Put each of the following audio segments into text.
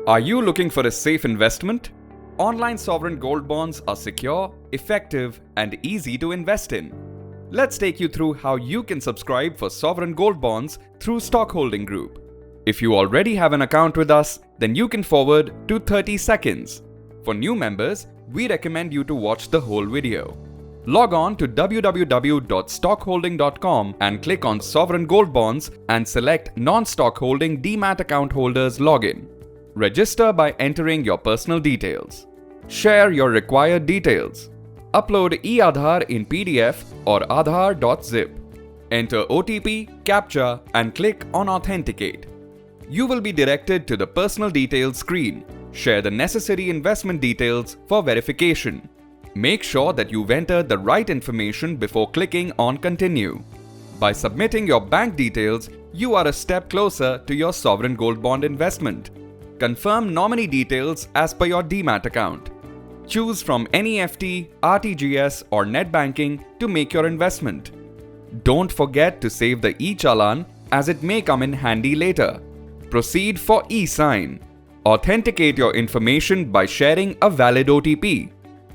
Are you looking for a safe investment? Online sovereign gold bonds are secure, effective, and easy to invest in. Let's take you through how you can subscribe for sovereign gold bonds through StockHolding Group. If you already have an account with us, then you can forward to 30 seconds. For new members, we recommend you to watch the whole video. Log on to www.stockholding.com and click on Sovereign Gold Bonds and select Non-Stockholding Demat Account Holders Login. Register by entering your personal details. Share your required details. Upload e-Aadhaar in PDF or aadhaar.zip. Enter OTP, CAPTCHA and click on Authenticate. You will be directed to the Personal Details screen. Share the necessary investment details for verification. Make sure that you've entered the right information before clicking on Continue. By submitting your bank details, you are a step closer to your sovereign gold bond investment. Confirm nominee details as per your Demat account. Choose from NEFT, RTGS or net banking to make your investment. Don't forget to save the e-Challan as it may come in handy later. Proceed for e-Sign. Authenticate your information by sharing a valid OTP.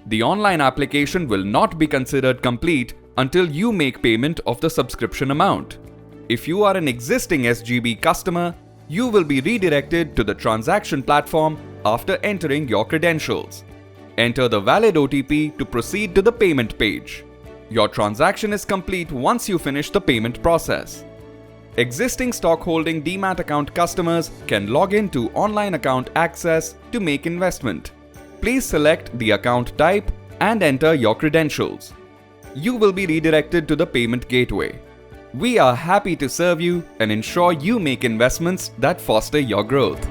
The online application will not be considered complete until you make payment of the subscription amount. If you are an existing SGB customer, you will be redirected to the transaction platform after entering your credentials. Enter the valid OTP to proceed to the payment page. Your transaction is complete once you finish the payment process. Existing StockHolding Demat account customers can log in to online account access to make investment. Please select the account type and enter your credentials. You will be redirected to the payment gateway. We are happy to serve you and ensure you make investments that foster your growth.